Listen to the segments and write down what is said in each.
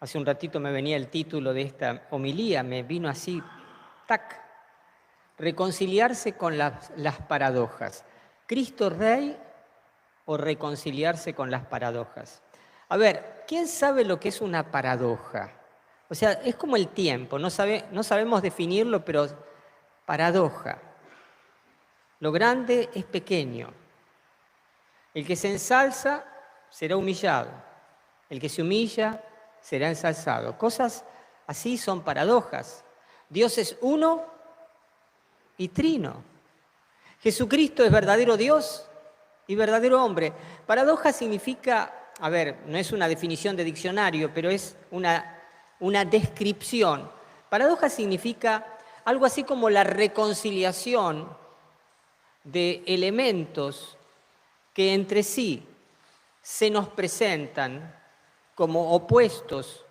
Hace un ratito me venía el título de esta homilía, me vino así, tac, reconciliarse con las paradojas. ¿Cristo Rey o reconciliarse con las paradojas? A ver, ¿quién sabe lo que es una paradoja? O sea, es como el tiempo, no sabemos definirlo, pero paradoja. Lo grande es pequeño. El que se ensalza será humillado. El que se humilla será ensalzado. Cosas así son paradojas. Dios es uno y trino. Jesucristo es verdadero Dios y verdadero hombre. Paradoja significa, a ver, no es una definición de diccionario, pero es una descripción. Paradoja significa algo así como la reconciliación de elementos que entre sí se nos presentan como opuestos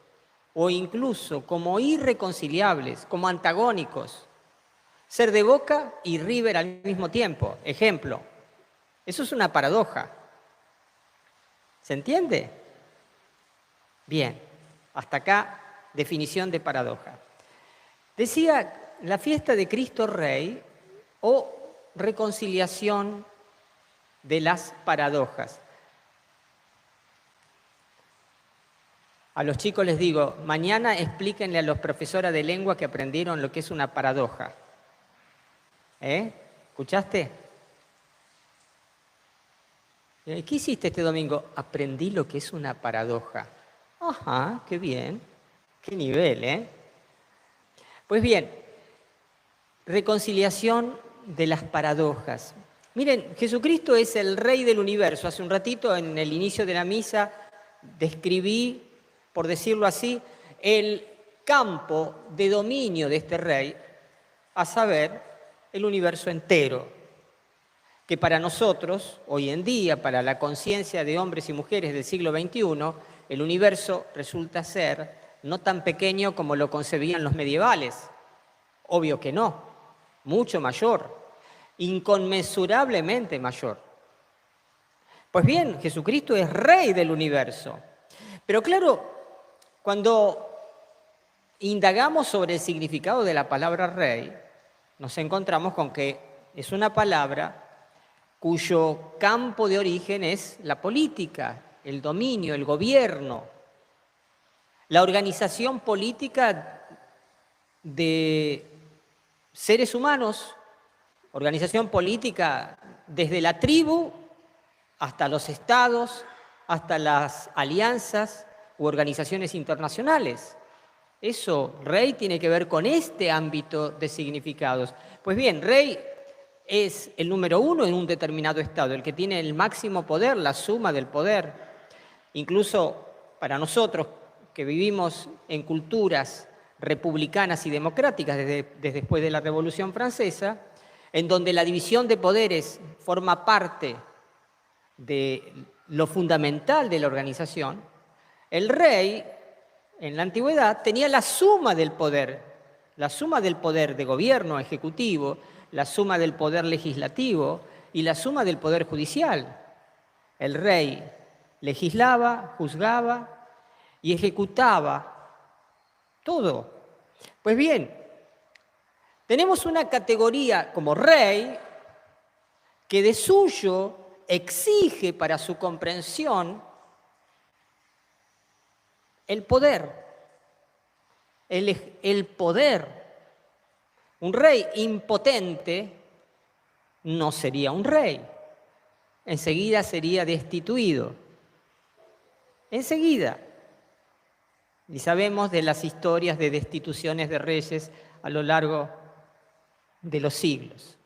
o incluso como irreconciliables, como antagónicos. Ser de Boca y River al mismo tiempo. Ejemplo, eso es una paradoja. ¿Se entiende? Bien, hasta acá definición de paradoja. Decía la fiesta de Cristo Rey o reconciliación de las paradojas. A los chicos les digo, mañana explíquenle a los profesores de lengua que aprendieron lo que es una paradoja. ¿Escuchaste? ¿Qué hiciste este domingo? Aprendí lo que es una paradoja. Ajá, qué bien. Qué nivel, ¿eh? Pues bien, reconciliación de las paradojas. Miren, Jesucristo es el Rey del universo. Hace un ratito, en el inicio de la misa, describí, por decirlo así, el campo de dominio de este Rey, a saber, el universo entero, que para nosotros, hoy en día, para la conciencia de hombres y mujeres del siglo XXI, el universo resulta ser no tan pequeño como lo concebían los medievales. Obvio que no, mucho mayor, inconmensurablemente mayor. Pues bien, Jesucristo es Rey del universo. Pero claro, cuando indagamos sobre el significado de la palabra Rey, nos encontramos con que es una palabra cuyo campo de origen es la política, el dominio, el gobierno, la organización política de seres humanos, organización política desde la tribu hasta los estados, hasta las alianzas u organizaciones internacionales. Eso, Rey, tiene que ver con este ámbito de significados. Pues bien, Rey es el número uno en un determinado estado, el que tiene el máximo poder, la suma del poder. Incluso para nosotros que vivimos en culturas republicanas y democráticas desde después de la Revolución Francesa, en donde la división de poderes forma parte de lo fundamental de la organización, el rey en la antigüedad tenía la suma del poder de gobierno ejecutivo, la suma del poder legislativo y la suma del poder judicial. El rey legislaba, juzgaba y ejecutaba todo. Pues bien, tenemos una categoría como rey que de suyo exige para su comprensión el poder. El poder. Un rey impotente no sería un rey. Enseguida sería destituido. Enseguida. Y sabemos de las historias de destituciones de reyes a lo largo de los siglos.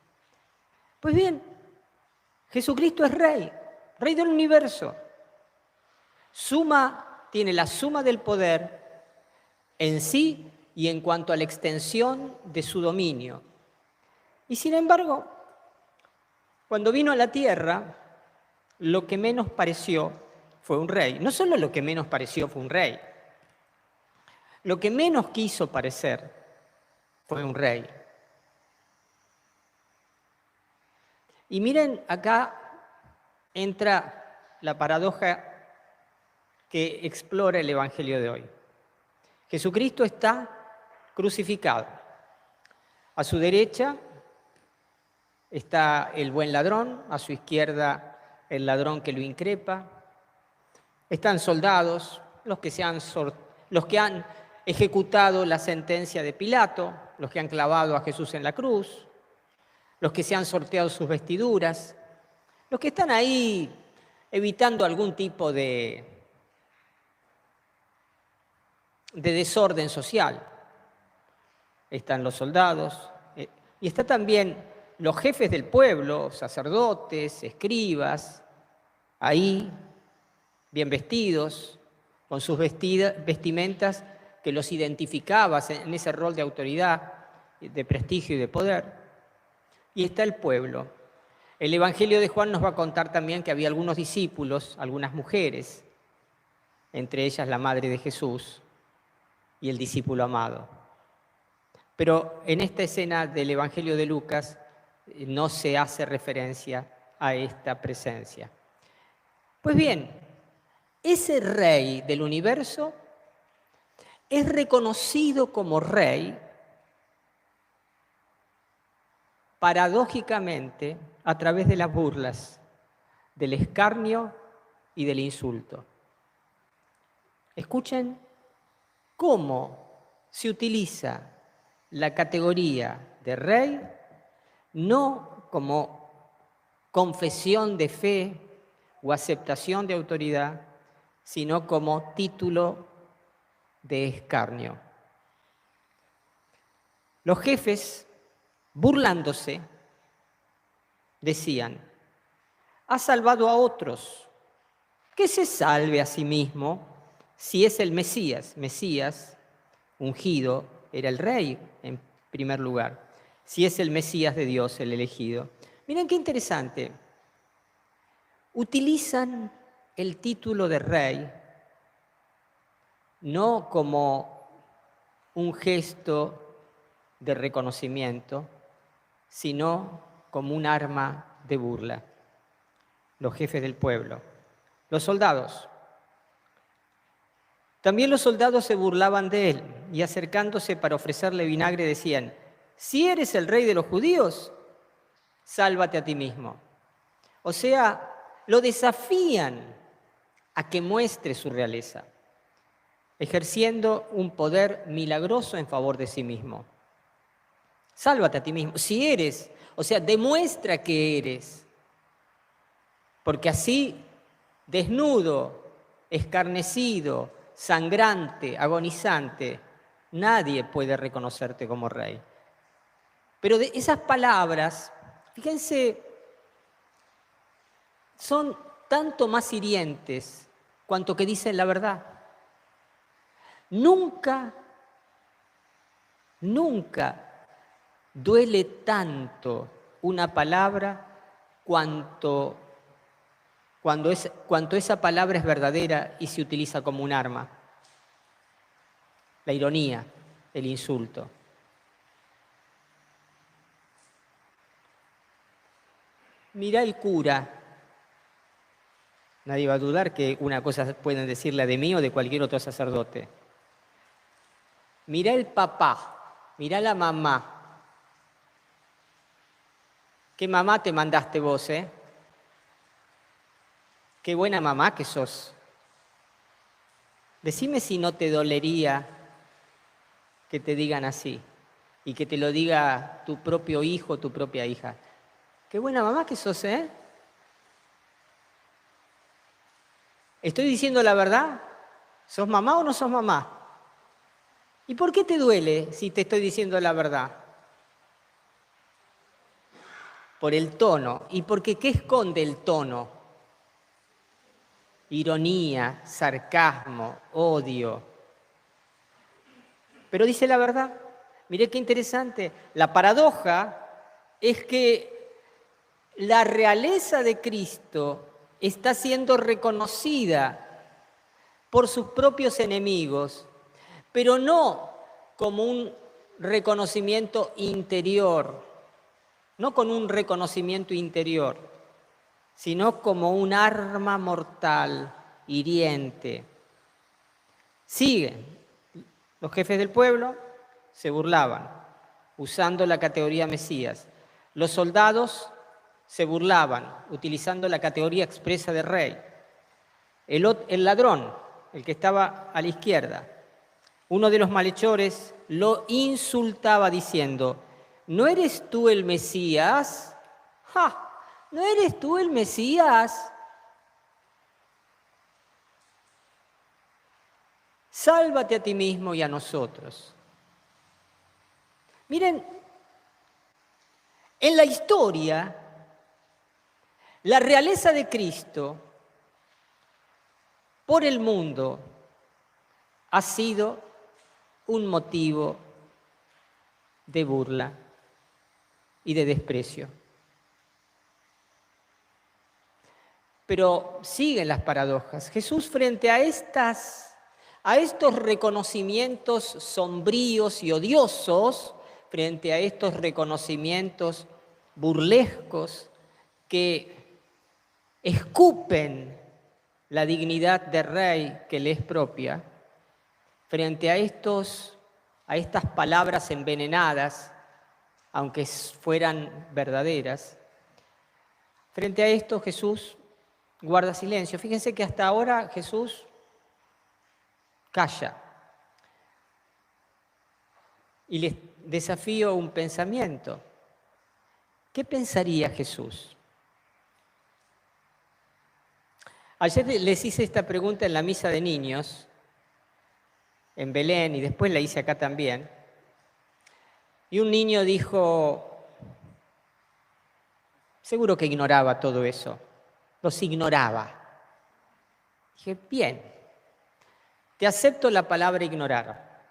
Pues bien, Jesucristo es rey, rey del universo. Tiene la suma del poder en sí y en cuanto a la extensión de su dominio. Y sin embargo, cuando vino a la tierra, lo que menos pareció fue un rey. No solo lo que menos pareció fue un rey, lo que menos quiso parecer fue un rey. Y miren, acá entra la paradoja que explora el Evangelio de hoy. Jesucristo está crucificado. A su derecha está el buen ladrón, a su izquierda el ladrón que lo increpa. Están soldados, los que han ejecutado la sentencia de Pilato, los que han clavado a Jesús en la cruz, los que se han sorteado sus vestiduras, los que están ahí evitando algún tipo de desorden social. Están los soldados y está también los jefes del pueblo, sacerdotes, escribas, ahí, bien vestidos, con sus vestimentas que los identificaban en ese rol de autoridad, de prestigio y de poder. Y está el pueblo. El Evangelio de Juan nos va a contar también que había algunos discípulos, algunas mujeres, entre ellas la madre de Jesús y el discípulo amado. Pero en esta escena del Evangelio de Lucas no se hace referencia a esta presencia. Pues bien, ese rey del universo es reconocido como rey, paradójicamente, a través de las burlas, del escarnio y del insulto. Escuchen cómo se utiliza la categoría de rey no como confesión de fe o aceptación de autoridad, sino como título de escarnio. Los jefes, burlándose, decían: ha salvado a otros, que se salve a sí mismo si es el Mesías. Mesías, ungido, era el rey en primer lugar. Si es el Mesías de Dios, el elegido. Miren qué interesante. Utilizan el título de rey no como un gesto de reconocimiento, sino como un arma de burla. Los jefes del pueblo, los soldados. También los soldados se burlaban de él y acercándose para ofrecerle vinagre decían: si eres el rey de los judíos, sálvate a ti mismo. O sea, lo desafían a que muestre su realeza, ejerciendo un poder milagroso en favor de sí mismo. Sálvate a ti mismo. Si eres, o sea, demuestra que eres. Porque así, desnudo, escarnecido, sangrante, agonizante, nadie puede reconocerte como rey. Pero de esas palabras, fíjense, son tanto más hirientes cuanto que dicen la verdad. Nunca duele tanto una palabra cuanto esa palabra es verdadera y se utiliza como un arma. La ironía, el insulto. Mirá el cura. Nadie va a dudar que una cosa pueden decirla de mí o de cualquier otro sacerdote. Mirá el papá, mirá la mamá. ¿Qué mamá te mandaste vos, eh? Qué buena mamá que sos. Decime si no te dolería que te digan así y que te lo diga tu propio hijo, tu propia hija. Qué buena mamá que sos, ¿eh? ¿Estoy diciendo la verdad? ¿Sos mamá o no sos mamá? ¿Y por qué te duele si te estoy diciendo la verdad? Por el tono. ¿Y porque qué esconde el tono? Ironía, sarcasmo, odio. Pero dice la verdad. Miré qué interesante. La paradoja es que la realeza de Cristo está siendo reconocida por sus propios enemigos, pero no como un reconocimiento interior, no con un reconocimiento interior, sino como un arma mortal, hiriente. Sigue, Los jefes del pueblo se burlaban, usando la categoría Mesías. Los soldados se burlaban, utilizando la categoría expresa de rey. El ladrón, el que estaba a la izquierda, uno de los malhechores, lo insultaba diciendo: ¿no eres tú el Mesías? ¡Ja! ¿No eres tú el Mesías? Sálvate a ti mismo y a nosotros. Miren, en la historia, la realeza de Cristo por el mundo ha sido un motivo de burla y de desprecio. Pero siguen las paradojas. Jesús, frente a estos reconocimientos sombríos y odiosos, frente a estos reconocimientos burlescos que escupen la dignidad de rey que le es propia, frente a estas palabras envenenadas, aunque fueran verdaderas, frente a esto Jesús guarda silencio. Fíjense que hasta ahora Jesús calla. Y les desafío un pensamiento. ¿Qué pensaría Jesús? Ayer les hice esta pregunta en la misa de niños, en Belén, y después la hice acá también. Y un niño dijo, seguro que ignoraba todo eso, los ignoraba. Dije, bien, te acepto la palabra ignorar,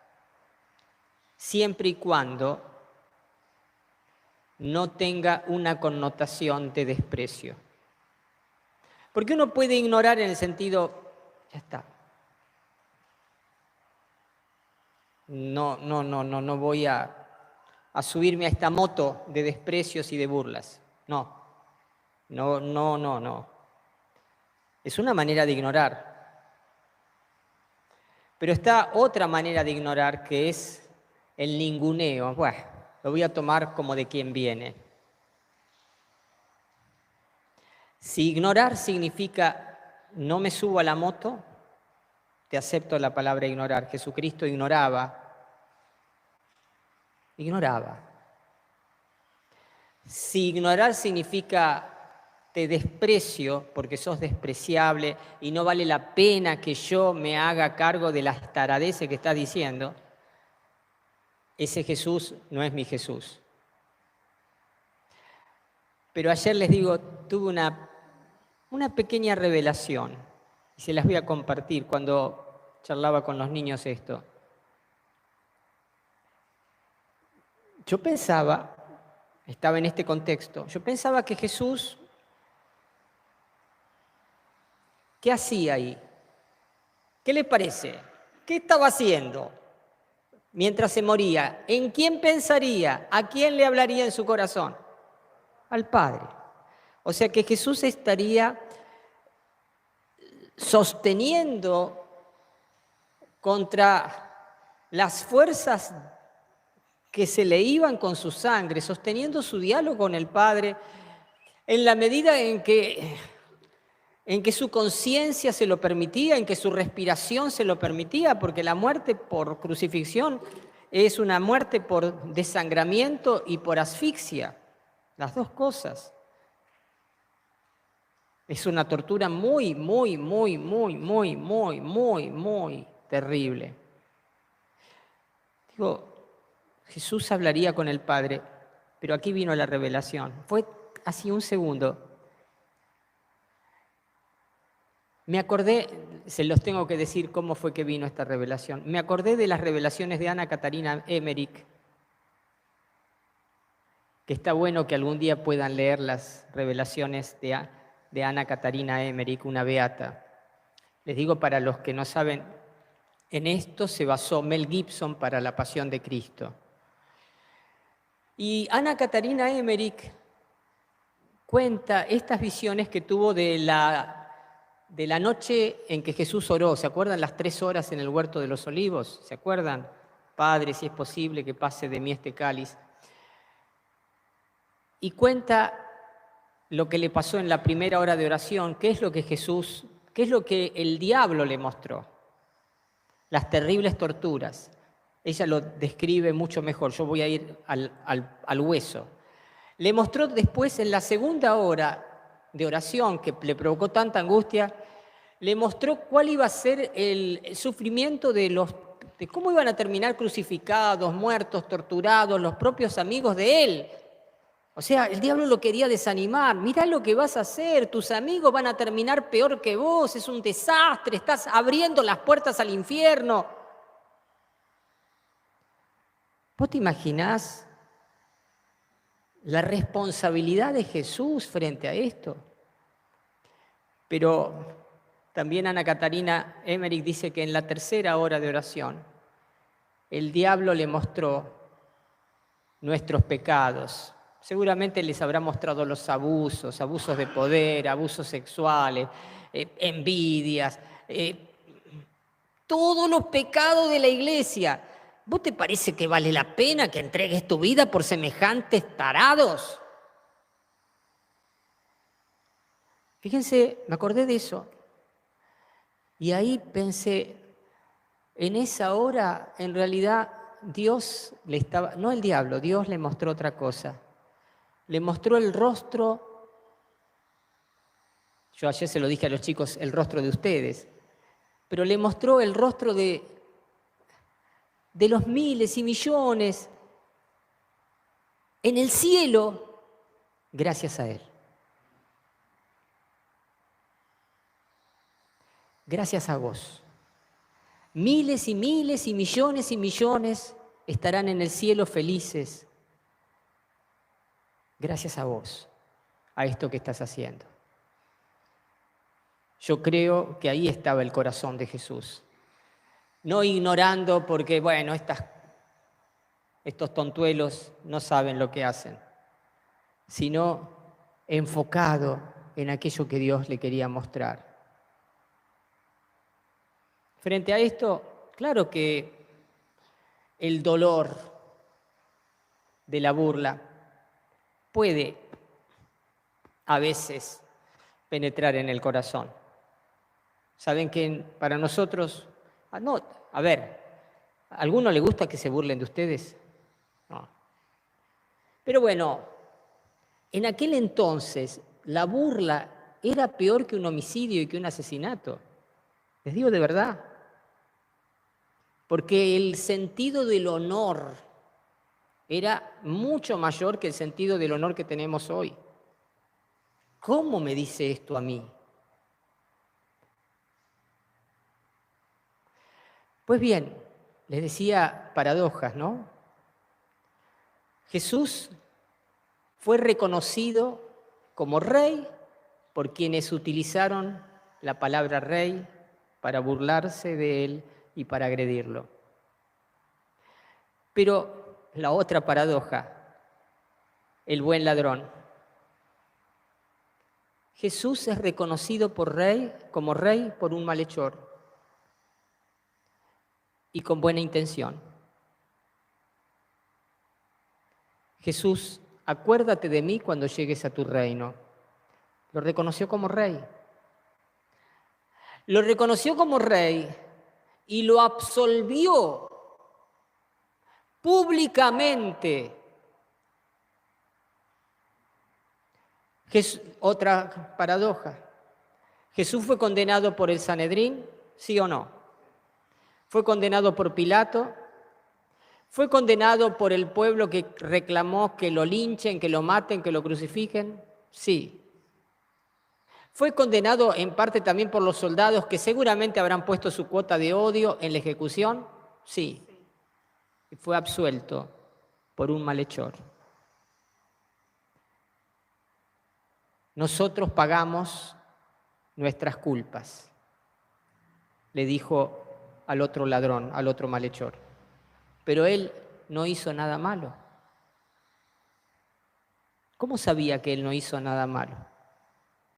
siempre y cuando no tenga una connotación de desprecio. Porque uno puede ignorar en el sentido, ya está. No voy a subirme a esta moto de desprecios y de burlas. No. Es una manera de ignorar. Pero está otra manera de ignorar, que es el ninguneo. Bueno, lo voy a tomar como de quien viene. Si ignorar significa no me subo a la moto, te acepto la palabra ignorar. Jesucristo ignoraba. Si ignorar significa te desprecio porque sos despreciable y no vale la pena que yo me haga cargo de las taradeces que estás diciendo, ese Jesús no es mi Jesús. Pero ayer les digo, tuve una pequeña revelación y se las voy a compartir cuando charlaba con los niños esto. Yo pensaba, estaba en este contexto, yo pensaba que Jesús, ¿qué hacía ahí? ¿Qué le parece? ¿Qué estaba haciendo mientras se moría? ¿En quién pensaría? ¿A quién le hablaría en su corazón? Al Padre. O sea que Jesús estaría sosteniendo contra las fuerzas que se le iban con su sangre, sosteniendo su diálogo con el Padre, en la medida en que su conciencia se lo permitía, en que su respiración se lo permitía, porque la muerte por crucifixión es una muerte por desangramiento y por asfixia, las dos cosas. Es una tortura muy terrible. Digo, Jesús hablaría con el Padre, pero aquí vino la revelación. Fue así un segundo. Me acordé, se los tengo que decir cómo fue que vino esta revelación. Me acordé de las revelaciones de Ana Catarina Emmerich, que está bueno que algún día puedan leer las revelaciones de Ana Catarina Emmerich, una beata. Les digo, para los que no saben, en esto se basó Mel Gibson para La Pasión de Cristo. Y Ana Catarina Emmerich cuenta estas visiones que tuvo de la noche en que Jesús oró. ¿Se acuerdan las 3 horas en el Huerto de los Olivos? ¿Se acuerdan? Padre, si es posible que pase de mí este cáliz. Y cuenta lo que le pasó en la primera hora de oración, qué es lo que el diablo le mostró, las terribles torturas. Ella lo describe mucho mejor, yo voy a ir al hueso. Le mostró después en la segunda hora de oración, que le provocó tanta angustia, le mostró cuál iba a ser el sufrimiento de cómo iban a terminar crucificados, muertos, torturados, los propios amigos de él. O sea, el diablo lo quería desanimar. Mirá lo que vas a hacer, tus amigos van a terminar peor que vos, es un desastre, estás abriendo las puertas al infierno. ¿Vos te imaginás la responsabilidad de Jesús frente a esto? Pero también Ana Catarina Emmerich dice que en la tercera hora de oración, el diablo le mostró nuestros pecados. Seguramente les habrá mostrado los abusos de poder, abusos sexuales, envidias, todos los pecados de la iglesia. ¿Vos te parece que vale la pena que entregues tu vida por semejantes tarados? Fíjense, me acordé de eso. Y ahí pensé, en esa hora, en realidad, Dios le estaba, no el diablo, Dios le mostró otra cosa. Le mostró el rostro, yo ayer se lo dije a los chicos, el rostro de ustedes, pero le mostró el rostro de los miles y millones en el cielo, gracias a Él. Gracias a vos. Miles y miles y millones estarán en el cielo felices. Gracias a vos, a esto que estás haciendo. Yo creo que ahí estaba el corazón de Jesús. No ignorando porque, bueno, estos tontuelos no saben lo que hacen, sino enfocado en aquello que Dios le quería mostrar. Frente a esto, claro que el dolor de la burla puede a veces penetrar en el corazón. Saben que para nosotros, a ver, ¿a alguno le gusta que se burlen de ustedes? No. Pero bueno, en aquel entonces la burla era peor que un homicidio y que un asesinato. Les digo de verdad. Porque el sentido del honor era mucho mayor que el sentido del honor que tenemos hoy. ¿Cómo me dice esto a mí? Pues bien, les decía paradojas, ¿no? Jesús fue reconocido como rey por quienes utilizaron la palabra rey para burlarse de él y para agredirlo. Pero la otra paradoja, el buen ladrón. Jesús es reconocido como rey por un malhechor y con buena intención. Jesús, acuérdate de mí cuando llegues a tu reino. Lo reconoció como rey. Lo reconoció como rey y lo absolvió públicamente. Otra paradoja. ¿Jesús fue condenado por el Sanedrín? ¿Sí o no? ¿Fue condenado por Pilato? ¿Fue condenado por el pueblo que reclamó que lo linchen, que lo maten, que lo crucifiquen? Sí. ¿Fue condenado en parte también por los soldados que seguramente habrán puesto su cuota de odio en la ejecución? Sí. Y fue absuelto por un malhechor. Nosotros pagamos nuestras culpas, le dijo al otro ladrón, al otro malhechor. Pero él no hizo nada malo. ¿Cómo sabía que él no hizo nada malo?